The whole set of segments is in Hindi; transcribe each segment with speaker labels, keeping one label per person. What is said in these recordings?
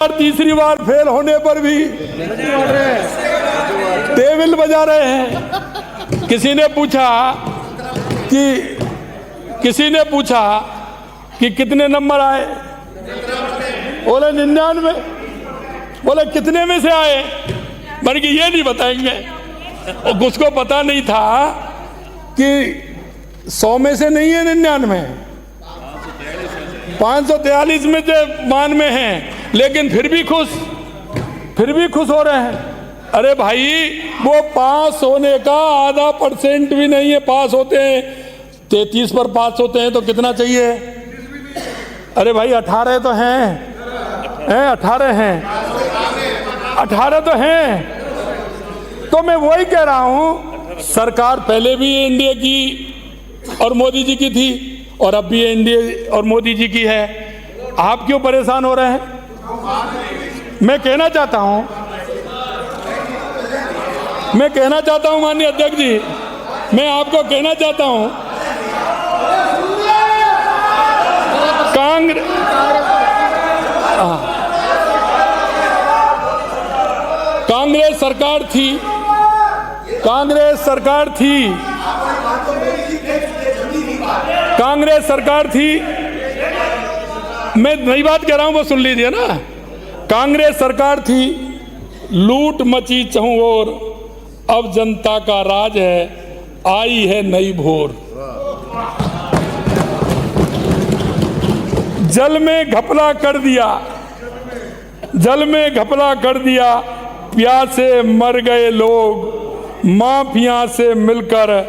Speaker 1: तीसरी बार फेल होने पर भी टेबल बजा रहे हैं। किसी ने पूछा कि कितने नंबर आए, बोले 99। बोले कितने में से आए, मैंने कि ये नहीं बताएंगे। और उसको पता नहीं था कि 100 में से नहीं है 99, 543 में से 92 हैं, लेकिन फिर भी खुश हो रहे हैं। अरे भाई, वो पास होने का आधा % भी नहीं है। पास होते हैं 33 पर पास होते हैं तो कितना चाहिए? अरे भाई 18 तो हैं, 18 हैं, 18 तो हैं। तो मैं वही कह रहा हूं, सरकार पहले भी एनडीए की और मोदी जी की थी और अब भी एनडीए और मोदी जी की है। आप क्यों परेशान हो रहे हैं? मैं कहना चाहता हूं माननीय अध्यक्ष जी, मैं आपको कहना चाहता हूं, कांग्रेस सरकार थी। मैं नई बात कह रहा हूं, वो सुन लीजिए ना। कांग्रेस सरकार थी, लूट मची चहुं ओर, अब जनता का राज है, आई है नई भोर। जल में घपला कर दिया, प्यासे मर गए लोग, माफिया से मिलकर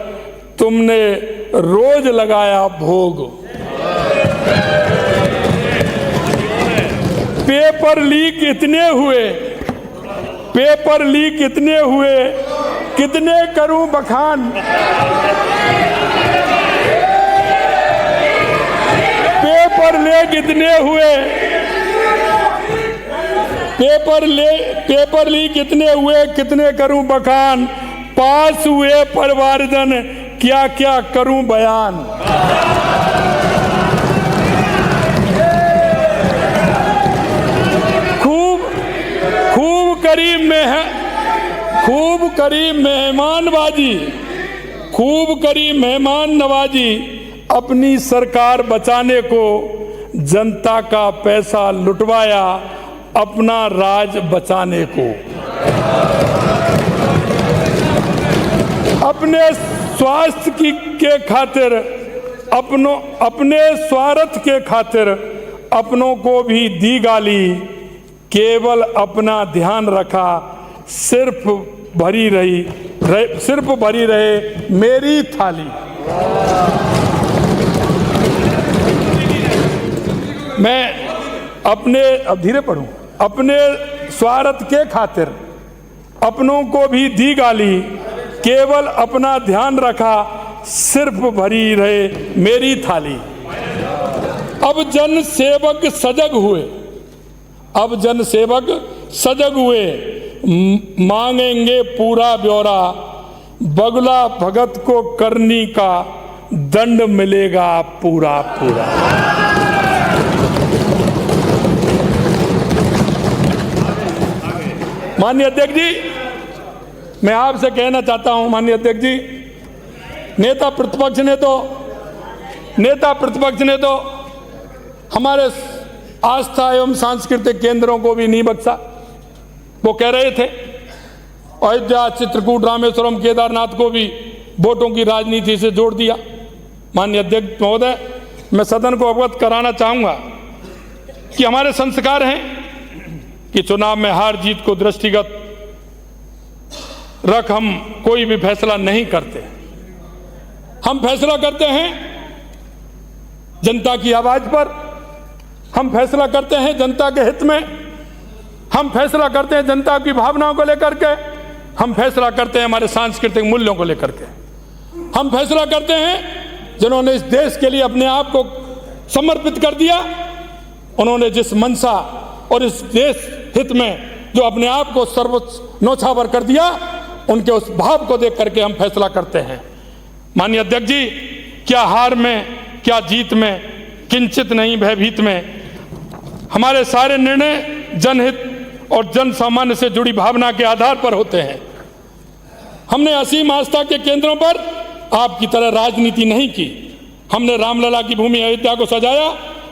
Speaker 1: तुमने रोज लगाया भोग। पेपर लीक इतने हुए, कितने करूं बखान। पेपर लीक इतने हुए, कितने करूं बखान। पास हुए परिवारजन, क्या क्या करूं बयान। खूब करी मेहमान नवाजी, अपनी सरकार बचाने को जनता का पैसा लुटवाया, अपना राज बचाने को। अपने स्वास्थ्य के खातिर, अपने स्वार्थ के खातिर अपनों को भी दी गाली, केवल अपना ध्यान रखा, सिर्फ भरी रहे मेरी थाली। मैं अपने स्वार्थ के खातिर अपनों को भी दी गाली, केवल अपना ध्यान रखा, सिर्फ भरी रहे मेरी थाली। अब जन सेवक सजग हुए, मांगेंगे पूरा ब्यौरा, बगुला भगत को करनी का दंड मिलेगा पूरा। माननीय अध्यक्ष जी, मैं आपसे कहना चाहता हूं, माननीय अध्यक्ष जी, नेता प्रतिपक्ष ने तो हमारे आस्था एवं सांस्कृतिक केंद्रों को भी नहीं बख्शा। वो कह रहे थे अयोध्या, चित्रकूट, रामेश्वरम, केदारनाथ को भी वोटों की राजनीति से जोड़ दिया। माननीय अध्यक्ष महोदय, मैं सदन को अवगत कराना चाहूंगा कि हमारे संस्कार हैं कि चुनाव में हार जीत को दृष्टिगत रख हम कोई भी फैसला नहीं करते। हम फैसला करते हैं जनता की आवाज पर, हम फैसला करते हैं जनता के हित में, हम फैसला करते हैं जनता की भावनाओं को लेकर के, हम फैसला करते हैं हमारे सांस्कृतिक मूल्यों को लेकर के, हम फैसला करते हैं जिन्होंने इस देश के लिए अपने आप को समर्पित कर दिया, उन्होंने जिस मंशा और इस देश हित में जो अपने आप को सर्वोच्च न्योछावर कर दिया, उनके उस भाव को देख करके हम फैसला करते हैं। माननीय अध्यक्ष जी, क्या हार में क्या जीत में किंचित नहीं भयभीत में, हमारे सारे निर्णय जनहित और जन सामान्य से जुड़ी भावना के आधार पर होते हैं। हमने असीम आस्था के केंद्रों पर आपकी तरह राजनीति नहीं की। हमने रामलला की भूमि अयोध्या को सजाया,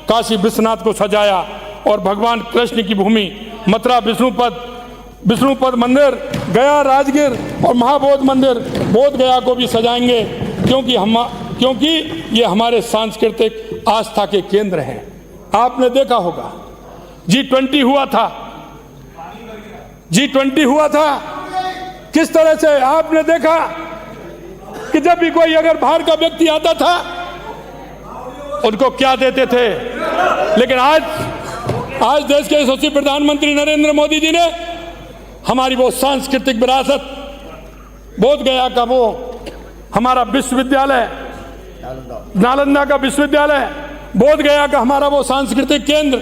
Speaker 1: काशी विश्वनाथ को सजाया और भगवान कृष्ण की भूमि मथुरा विष्णुपद मंदिर, गया राजगीर और महाबोध मंदिर बोध गया को भी सजाएंगे, क्योंकि ये हमारे सांस्कृतिक आस्था के केंद्र हैं। आपने देखा होगा G20 हुआ था, G20 हुआ था, किस तरह से आपने देखा कि जब भी कोई अगर बाहर का व्यक्ति आता था उनको क्या देते थे। लेकिन आज देश के यशस्वी प्रधानमंत्री नरेंद्र मोदी जी ने हमारी वो सांस्कृतिक विरासत, बोध गया का वो हमारा विश्वविद्यालय, नालंदा का विश्वविद्यालय, बोध गया का हमारा वो सांस्कृतिक केंद्र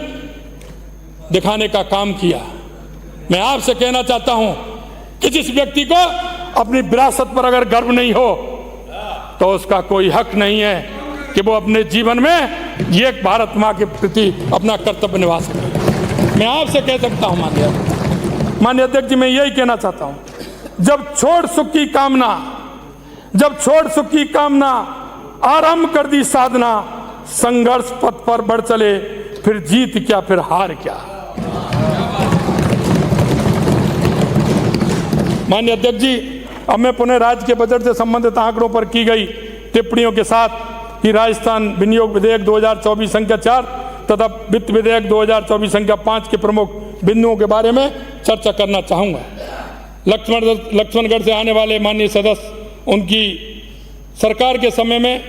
Speaker 1: दिखाने का काम किया। मैं आपसे कहना चाहता हूं कि जिस व्यक्ति को अपनी विरासत पर अगर गर्व नहीं हो तो उसका कोई हक नहीं है कि वो अपने जीवन में ये भारत माँ के प्रति अपना कर्तव्य निभा सके। मैं आपसे कह सकता हूं माननीय अध्यक्ष जी, मैं यही कहना चाहता हूं, जब छोड़ सुख की कामना आरंभ कर दी साधना, संघर्ष पथ पर बढ़ चले, फिर जीत क्या फिर हार क्या। माननीय अध्यक्ष जी, अब मैं पुनः राज्य के बजट से संबंधित आंकड़ों पर की गई टिप्पणियों के साथ ही राजस्थान विनियोग विधेयक 2024 संख्या 4 तथा वित्त विधेयक 2024 संख्या 5 के प्रमुख बिंदुओं के बारे में चर्चा करना चाहूँगा। लक्ष्मणगढ़ से आने वाले माननीय सदस्य, उनकी सरकार के समय में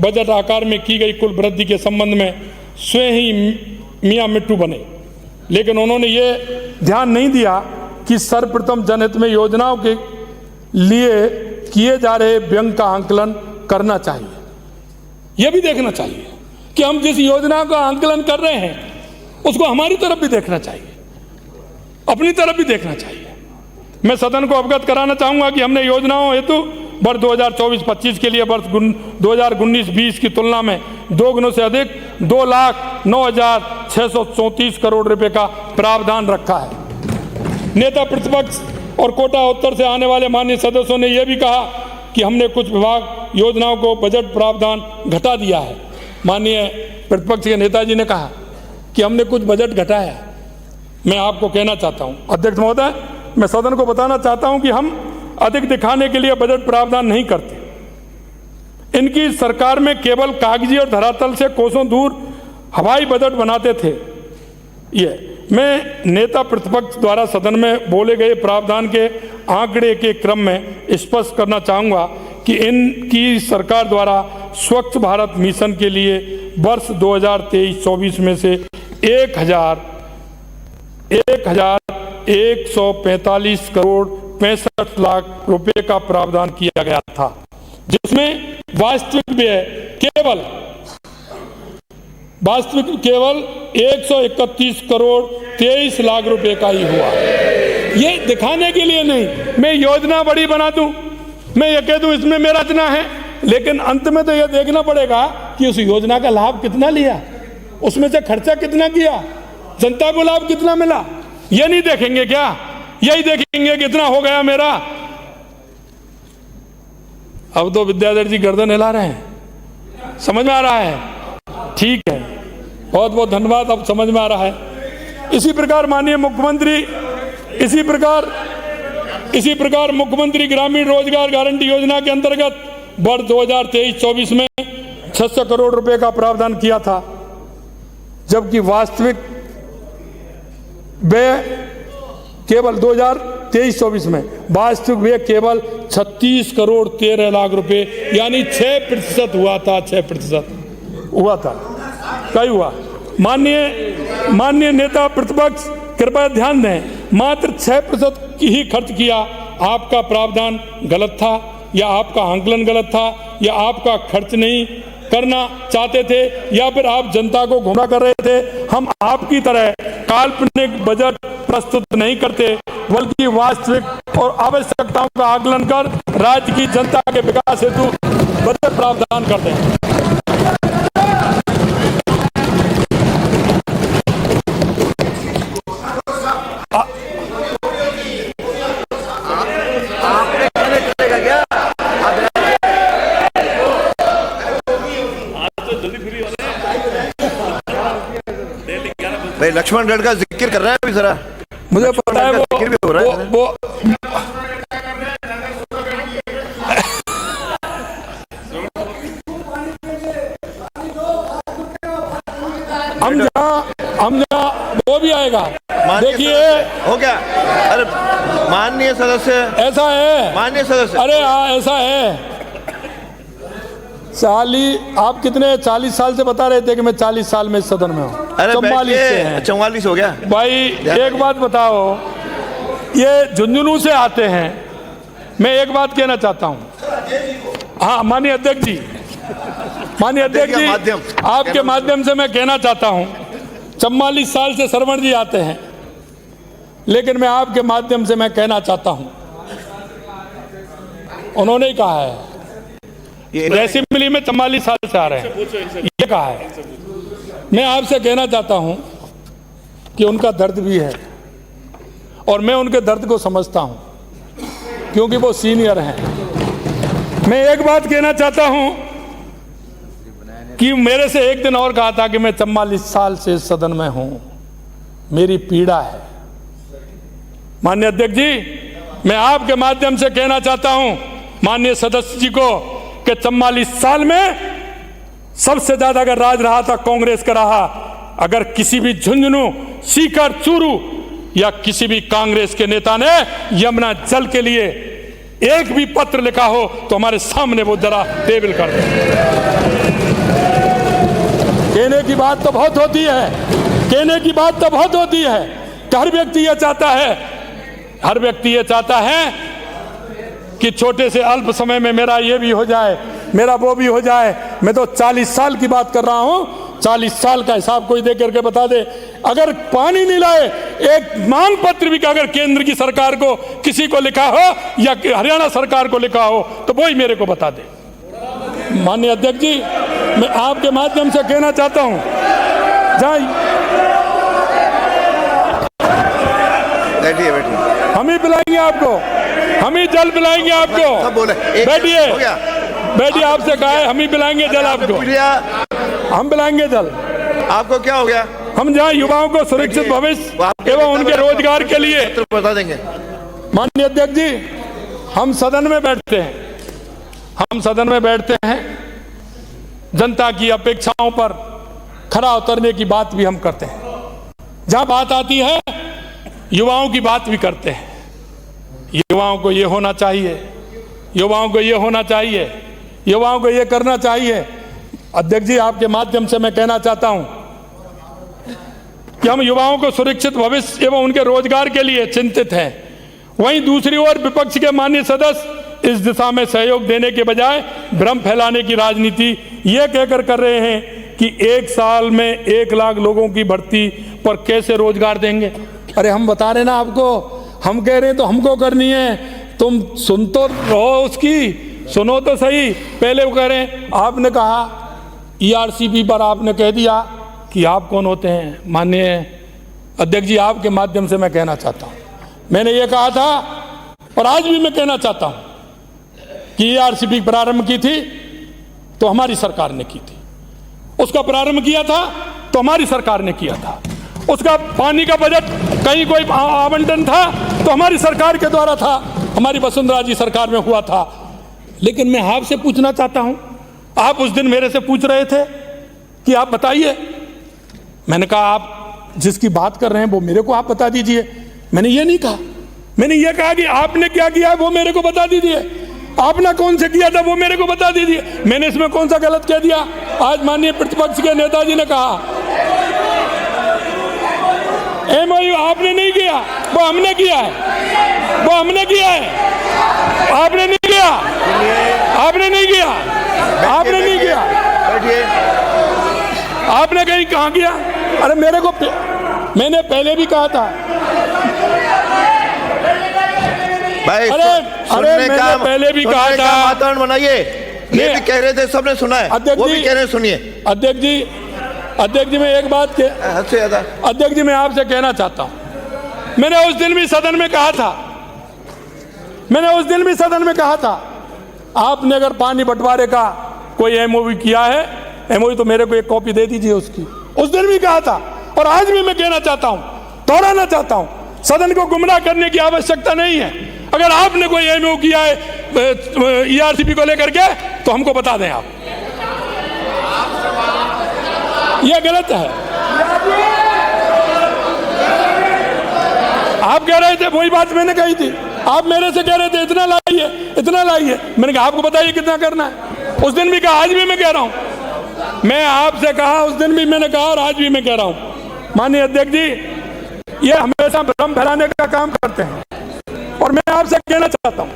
Speaker 1: बजट आकार में की गई कुल वृद्धि के संबंध में स्वयं ही मियाँ मिट्टू बने, लेकिन उन्होंने ये ध्यान नहीं दिया कि सर्वप्रथम जनहित में योजनाओं के लिए किए जा रहे व्यय का आंकलन करना चाहिए। यह भी देखना चाहिए कि हम जिस योजना का आंकलन कर रहे हैं उसको हमारी तरफ भी देखना चाहिए, अपनी तरफ भी देखना चाहिए। मैं सदन को अवगत कराना चाहूंगा कि हमने योजनाओं हेतु वर्ष 2024-25 के लिए वर्ष 2019-20 की तुलना में 2 गुना से अधिक 2,09,634 करोड़ रुपए का प्रावधान रखा है। नेता प्रतिपक्ष और कोटा उत्तर से आने वाले माननीय सदस्यों ने यह भी कहा कि हमने कुछ विभाग योजनाओं को बजट प्रावधान घटा दिया है। माननीय प्रतिपक्ष के नेताजी ने कहा कि हमने कुछ बजट घटाया। मैं आपको कहना चाहता हूं अध्यक्ष महोदय, मैं सदन को बताना चाहता हूं कि हम अधिक दिखाने के लिए बजट प्रावधान नहीं करते। इनकी सरकार में केवल कागजी और धरातल से कोसों दूर हवाई बजट बनाते थे। मैं नेता प्रतिपक्ष द्वारा सदन में बोले गए प्रावधान के आंकड़े के क्रम में स्पष्ट करना चाहूँगा कि इनकी सरकार द्वारा स्वच्छ भारत मिशन के लिए वर्ष 2023-24 में से 1,145 करोड़ 65 लाख रुपए का प्रावधान किया गया था, जिसमें वास्तविक व्यय केवल 131 करोड़ 23 लाख रुपए का ही हुआ। ये दिखाने के लिए नहीं, मैं योजना बड़ी बना दूं, मैं ये कह दूं इसमें मेरा इतना है, लेकिन अंत में तो ये देखना पड़ेगा कि उस योजना का लाभ कितना लिया, उसमें से खर्चा कितना किया, जनता को लाभ कितना मिला। ये नहीं देखेंगे क्या? यही देखेंगे कितना हो गया मेरा। अब तो विद्याधर जी गर्दन हिला रहे हैं, समझ में आ रहा है? ठीक है, बहुत बहुत धन्यवाद, अब समझ में आ रहा है। इसी प्रकार माननीय मुख्यमंत्री, इसी प्रकार मुख्यमंत्री ग्रामीण रोजगार गारंटी योजना के अंतर्गत वर्ष 2023-24 में 600 करोड़ रुपए का प्रावधान किया था, जबकि वास्तविक व्यय केवल 2023-24 में वास्तविक व्यय केवल 36 करोड़ 13 लाख रुपए, यानी 6% हुआ था। 6% हुआ था। कई हुआ? माननीय नेता प्रतिपक्ष कृपया ध्यान दें, मात्र 6% की ही खर्च किया। आपका प्रावधान गलत था, या आपका आंकलन गलत था, या आपका खर्च नहीं करना चाहते थे, या फिर आप जनता को गुमराह कर रहे थे। हम आपकी तरह काल्पनिक बजट प्रस्तुत नहीं करते, बल्कि वास्तविक और आवश्यकताओं का आकलन कर राज्य की जनता के विकास हेतु बजट प्रावधान करते हैं।
Speaker 2: भाई लक्ष्मणगढ़ का जिक्र कर रहा है अभी जरा,
Speaker 1: मुझे पता है
Speaker 2: जिक्र भी हो रहा है।
Speaker 1: वो हम जहाँ वो भी आएगा। देखिए
Speaker 2: हो गया। अरे माननीय सदस्य,
Speaker 1: ऐसा है,
Speaker 2: माननीय सदस्य,
Speaker 1: अरे हाँ ऐसा है। आप कितने 40 साल से बता रहे थे कि मैं 40 साल में इस सदन में हूँ।
Speaker 2: अरे
Speaker 1: 44 से हैं।
Speaker 2: 44 हो गया
Speaker 1: भाई एक बात बताओ, ये झुंझुनू से आते हैं। मैं एक बात कहना चाहता हूँ, हाँ माननीय अध्यक्ष जी, माननीय अध्यक्ष जी, आपके माध्यम से मैं कहना चाहता हूँ, 44 साल से सरवण जी आते हैं, लेकिन मैं आपके माध्यम से मैं कहना चाहता हूँ, उन्होंने ही कहा है असेंबली में 44 साल से आ रहे हैं, ये कहा है। मैं आपसे कहना चाहता हूं कि उनका दर्द भी है और मैं उनके दर्द को समझता हूं क्योंकि वो सीनियर हैं। मैं एक बात कहना चाहता हूं कि मेरे से एक दिन और कहा था कि मैं 44 साल से सदन में हूं, मेरी पीड़ा है। माननीय अध्यक्ष जी, मैं आपके माध्यम से कहना चाहता हूं माननीय सदस्य जी को कि 44 साल में सबसे ज्यादा अगर राज रहा था कांग्रेस का रहा। अगर किसी भी झुंझुनू, सीकर, चूरू या किसी भी कांग्रेस के नेता ने यमुना जल के लिए एक भी पत्र लिखा हो तो हमारे सामने वो जरा टेबल कर दे। कहने की बात तो बहुत होती है, कहने की बात तो बहुत होती है। हर व्यक्ति ये चाहता है, हर व्यक्ति ये चाहता है कि छोटे से अल्प समय में मेरा ये भी हो जाए, मेरा वो भी हो जाए। मैं तो 40 साल की बात कर रहा हूं। 40 साल का हिसाब कोई दे करके बता दे। अगर पानी नहीं लाए, एक मांग पत्र भी अगर केंद्र की सरकार को किसी को लिखा हो या हरियाणा सरकार को लिखा हो तो वो ही मेरे को बता दे। माननीय अध्यक्ष जी, मैं आपके माध्यम से कहना चाहता हूं,
Speaker 2: बैठिए,
Speaker 1: हम ही पिलाएंगे आपको, हम ही जल पिलाएंगे आपको। बैठिए, बैठिए, आपसे कहा है हम ही पिलाएंगे जल आपको, हम पिलाएंगे जल।
Speaker 2: आपको क्या हो गया?
Speaker 1: हम जहाँ युवाओं को सुरक्षित भविष्य एवं उनके रोजगार के लिए
Speaker 2: बता देंगे।
Speaker 1: माननीय अध्यक्ष जी, हम सदन में बैठते हैं, हम सदन में बैठते हैं, जनता की अपेक्षाओं पर खरा उतरने की बात भी हम करते हैं। जहाँ बात आती है युवाओं की बात भी करते हैं। युवाओं को ये होना चाहिए, युवाओं को ये होना चाहिए, युवाओं को ये करना चाहिए। अध्यक्ष जी, आपके माध्यम से मैं कहना चाहता हूं कि हम युवाओं को सुरक्षित भविष्य एवं उनके रोजगार के लिए चिंतित हैं। वहीं दूसरी ओर विपक्ष के माननीय सदस्य इस दिशा में सहयोग देने के बजाय भ्रम फैलाने की राजनीति ये कहकर कर रहे हैं कि 1 साल में 1 लाख लोगों की भर्ती पर कैसे रोजगार देंगे। अरे हम बता रहे ना आपको, हम कह रहे हैं तो हमको करनी है, तुम सुन तो रहो, उसकी सुनो तो सही। पहले वो कह रहे हैं, आपने कहा ERCP पर आपने कह दिया कि आप कौन होते हैं। माननीय अध्यक्ष जी, आपके माध्यम से मैं कहना चाहता हूं, मैंने ये कहा था और आज भी मैं कहना चाहता हूं कि ERCP प्रारंभ की थी तो हमारी सरकार ने की थी, उसका प्रारंभ किया था तो हमारी सरकार ने किया था, उसका पानी का बजट कहीं कोई आवंटन था तो हमारी सरकार के द्वारा था, हमारी वसुंधरा जी सरकार में हुआ था। लेकिन मैं आपसे पूछना चाहता हूं, आप उस दिन मेरे से पूछ रहे थे कि आप बताइए। मैंने कहा आप जिसकी बात कर रहे हैं वो मेरे को आप बता दीजिए। मैंने ये नहीं कहा, मैंने ये कहा कि आपने क्या किया है वो मेरे को बता दीजिए, आपने कौन से किया था वो मेरे को बता दीजिए। मैंने इसमें कौन सा गलत कह दिया? आज माननीय प्रतिपक्ष के नेताजी ने कहा MOU आपने नहीं किया, वो हमने किया है, वो हमने किया है। आपने नहीं किया, आपने नहीं किया, आपने नहीं किया, आपने कहीं कहाँ किया? अरे मेरे को, मैंने पहले भी कहा था
Speaker 2: भाई,
Speaker 1: अरे मैंने पहले भी कहा था
Speaker 2: वातावरण बनाइए। ये भी कह रहे थे, सबने सुना है, वो भी कह रहे हैं, सुनिए।
Speaker 1: अध्यक्ष जी, मैं एक बात के अध्यक्ष जी मैं आपसे कहना चाहता हूं मैंने उस दिन भी सदन में कहा था, आपने अगर पानी बंटवारे का कोई एमओयू किया है, एमओयू तो मेरे को एक कॉपी दे दीजिए उसकी। उस दिन भी कहा था और आज भी मैं कहना चाहता हूं, दोहराना चाहता हूं, सदन को गुमराह करने की आवश्यकता नहीं है। अगर आपने कोई एमओयू किया है ईआरसीपी को लेकर के तो हमको बता दें आप। यह गलत है। आप कह रहे थे, वही बात मैंने कही थी, आप मेरे से कह रहे थे इतना लाइए, इतना लाइए। मैंने कहा आपको बताइए कितना करना है। उस दिन भी कहा, आज भी मैं कह रहा हूं, मैं आपसे कहा, उस दिन भी मैंने कहा और आज भी मैं कह रहा हूं। माननीय अध्यक्ष जी, ये हमेशा भ्रम फैलाने का काम करते हैं और मैं आपसे कहना चाहता हूं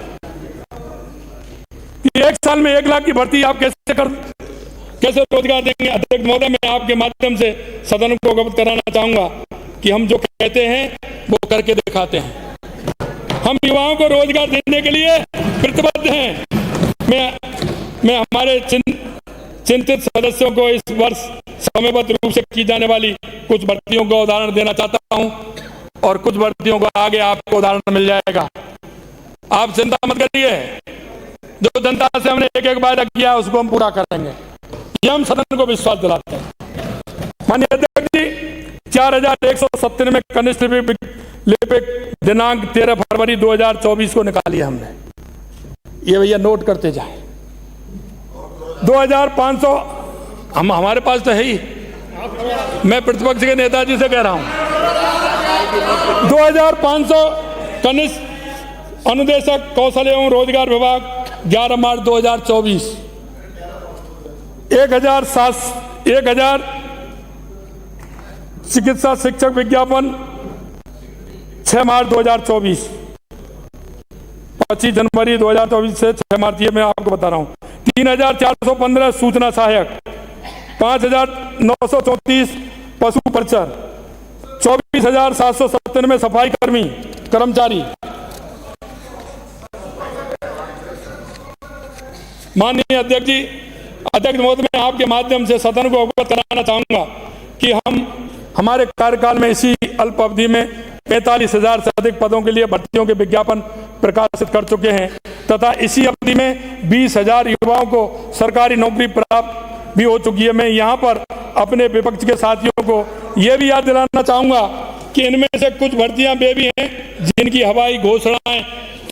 Speaker 1: कि 1 साल में 1 लाख की भर्ती आप कैसे रोजगार देंगे? अध्यक्ष महोदय, मैं आपके माध्यम से सदन को अवगत कराना चाहूंगा कि हम जो कहते हैं वो करके दिखाते हैं। हम युवाओं को रोजगार देने के लिए प्रतिबद्ध हैं। मैं हमारे चिंतित सदस्यों को इस वर्ष समयबद्ध रूप से की जाने वाली कुछ भर्तियों का उदाहरण देना चाहता हूं और कुछ भर्तियों का आगे आपको उदाहरण मिल जाएगा। आप चिंता मत करिए, जो जनता से हमने एक वायदा किया उसको हम पूरा करेंगे, ये हम सदन को विश्वास दिलाते हैं। माननीय अध्यक्ष जी, 4197 कनिष्ठ लिपिक दिनांक 13 फरवरी 2024 को निकाली हमने। ये भैया नोट करते जाए। 2500 हमारे पास तो है ही, मैं प्रतिपक्ष के नेताजी से कह रहा हूं। 2500 कनिष्ठ अनुदेशक कौशल एवं रोजगार विभाग 11 मार्च 2024। 1000 चिकित्सा शिक्षक विज्ञापन 6 मार्च 2024। 25 जनवरी 2024 से 6 मार्च, ये मैं आपको बता रहा हूं। 3415 सूचना सहायक, 5934 पशु परिचर, 24797 सफाई कर्मचारी। माननीय अध्यक्ष जी, अध्यक्ष महोदय, मैं आपके माध्यम से सदन को अवगत कराना चाहूंगा कि हम हमारे कार्यकाल में इसी अल्प अवधि में 45,000 से अधिक पदों के लिए भर्तियों के विज्ञापन प्रकाशित कर चुके हैं तथा इसी अवधि में 20,000 युवाओं को सरकारी नौकरी प्राप्त भी हो चुकी है। मैं यहाँ पर अपने विपक्ष के साथियों को यह भी याद दिलाना चाहूंगा कि इनमें से कुछ भर्तियां वे भी हैं जिनकी हवाई घोषणाएं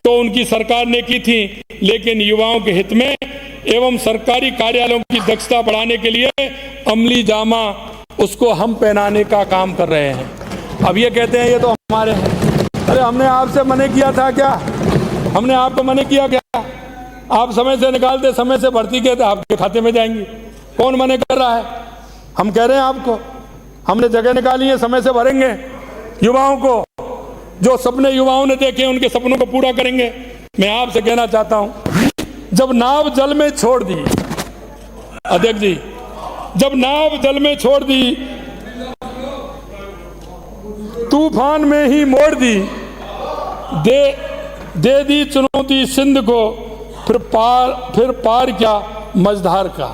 Speaker 1: तो उनकी सरकार ने की थी, लेकिन युवाओं के हित में एवं सरकारी कार्यालयों की दक्षता बढ़ाने के लिए अमली जामा उसको हम पहनाने का काम कर रहे हैं। अब ये कहते हैं ये तो हमारे हैं। अरे हमने आपसे मना किया था क्या? हमने आपको मना किया क्या? आप समय से निकालते, समय से भर्ती कहते आपके खाते में जाएंगी। कौन मना कर रहा है? हम कह रहे हैं आपको, हमने जगह निकाली है, समय से भरेंगे। युवाओं को जो सपने युवाओं ने देखे उनके सपनों को पूरा करेंगे। मैं आपसे कहना चाहता हूं, जब नाव जल में छोड़ दी, अध्यक्ष जी, जब नाव जल में छोड़ दी, तूफान में ही मोड़ दी, दे दी चुनौती सिंध को, फिर पार क्या मझधार का।